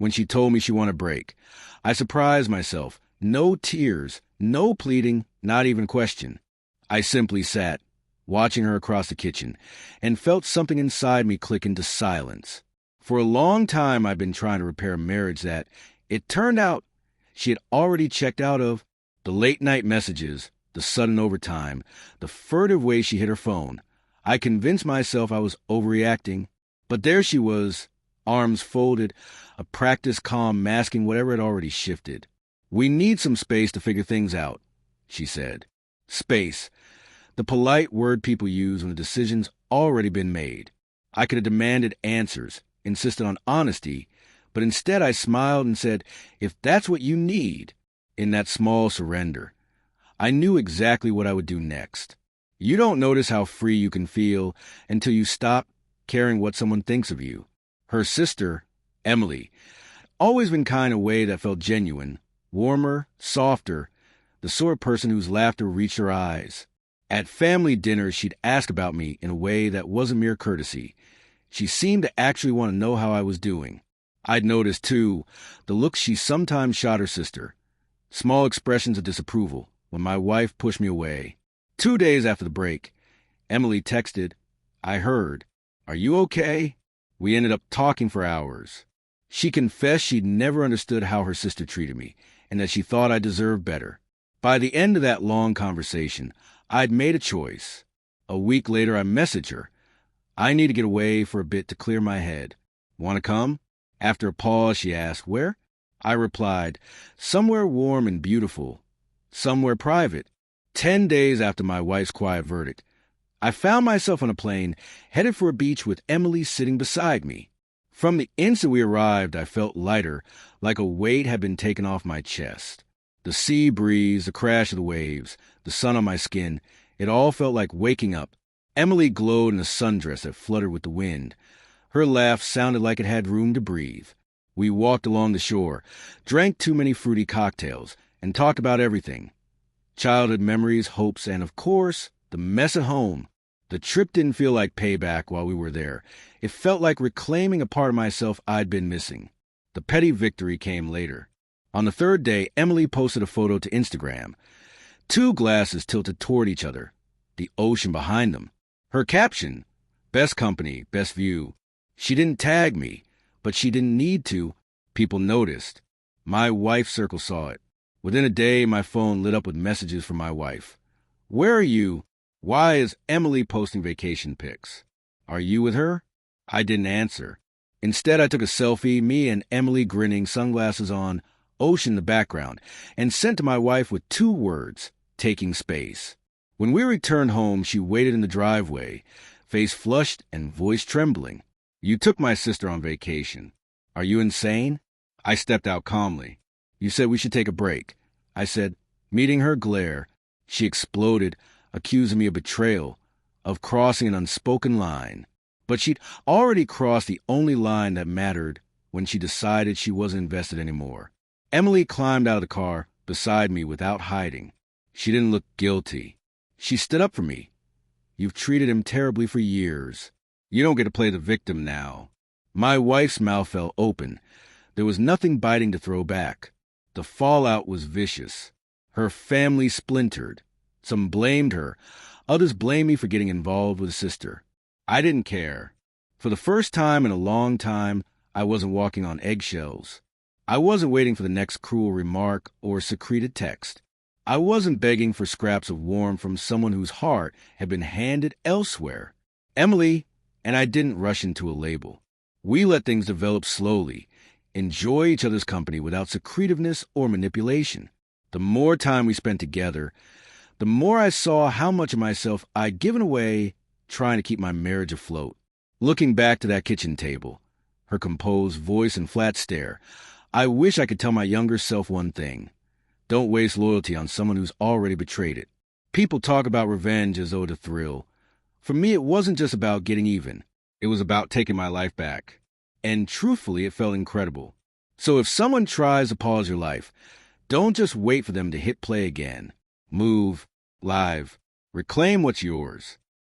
when she told me she wanted a break. I surprised myself. No tears, no pleading, not even question. I simply sat, watching her across the kitchen, and felt something inside me click into silence. For a long time I'd been trying to repair a marriage that, it turned out, she had already checked out of. The late-night messages, the sudden overtime, the furtive way she hit her phone. I convinced myself I was overreacting, but there she was, arms folded, a practiced calm masking whatever had already shifted. "We need some space to figure things out," she said. Space. The polite word people use when a decision's already been made. I could have demanded answers, insisted on honesty, but instead I smiled and said, "If that's what you need," in that small surrender. I knew exactly what I would do next. You don't notice how free you can feel until you stop caring what someone thinks of you. Her sister, Emily, always been kind in a way that felt genuine, warmer, softer, the sort of person whose laughter reached her eyes. At family dinners, she'd ask about me in a way that wasn't mere courtesy. She seemed to actually want to know how I was doing. I'd noticed, too, the looks she sometimes shot her sister. Small expressions of disapproval when my wife pushed me away. 2 days after the break, Emily texted, "I heard. Are you okay?" We ended up talking for hours. She confessed she'd never understood how her sister treated me, and that she thought I deserved better. By the end of that long conversation, I'd made a choice. A week later, I messaged her. I need to get away for a bit to clear my head. "Want to come?" After a pause, she asked, "Where?" I replied, "Somewhere warm and beautiful. Somewhere private." 10 days after my wife's quiet verdict, I found myself on a plane, headed for a beach with Emily sitting beside me. From the instant we arrived, I felt lighter, like a weight had been taken off my chest. The sea breeze, the crash of the waves, the sun on my skin, it all felt like waking up. Emily glowed in a sundress that fluttered with the wind. Her laugh sounded like it had room to breathe. We walked along the shore, drank too many fruity cocktails, and talked about everything. Childhood memories, hopes, and, of course, the mess at home. The trip didn't feel like payback while we were there. It felt like reclaiming a part of myself I'd been missing. The petty victory came later. On the third day, Emily posted a photo to Instagram. 2 glasses tilted toward each other, the ocean behind them. Her caption, "Best company, best view." She didn't tag me, but she didn't need to. People noticed. My wife's circle saw it. Within a day, my phone lit up with messages from my wife. "Where are you? Why is Emily posting vacation pics? Are you with her?" I didn't answer. Instead, I took a selfie, me and Emily grinning, sunglasses on, ocean in the background, and sent to my wife with 2 words, "Taking space." When we returned home, she waited in the driveway, face flushed and voice trembling. "You took my sister on vacation. Are you insane?" I stepped out calmly. "You said we should take a break." I said, meeting her glare. She exploded, accusing me of betrayal, of crossing an unspoken line. But she'd already crossed the only line that mattered when she decided she wasn't invested anymore. Emily climbed out of the car beside me without hiding. She didn't look guilty. She stood up for me. "You've treated him terribly for years. You don't get to play the victim now." My wife's mouth fell open. There was nothing biting to throw back. The fallout was vicious. Her family splintered. Some blamed her. Others blamed me for getting involved with a sister. I didn't care. For the first time in a long time, I wasn't walking on eggshells. I wasn't waiting for the next cruel remark or secreted text. I wasn't begging for scraps of warmth from someone whose heart had been handed elsewhere. Emily and I didn't rush into a label. We let things develop slowly, enjoy each other's company without secretiveness or manipulation. The more time we spent together, the more I saw how much of myself I'd given away trying to keep my marriage afloat. Looking back to that kitchen table, her composed voice and flat stare, I wish I could tell my younger self one thing. Don't waste loyalty on someone who's already betrayed it. People talk about revenge as though it's a thrill. For me, it wasn't just about getting even. It was about taking my life back. And truthfully, it felt incredible. So if someone tries to pause your life, don't just wait for them to hit play again. Move, live, reclaim what's yours.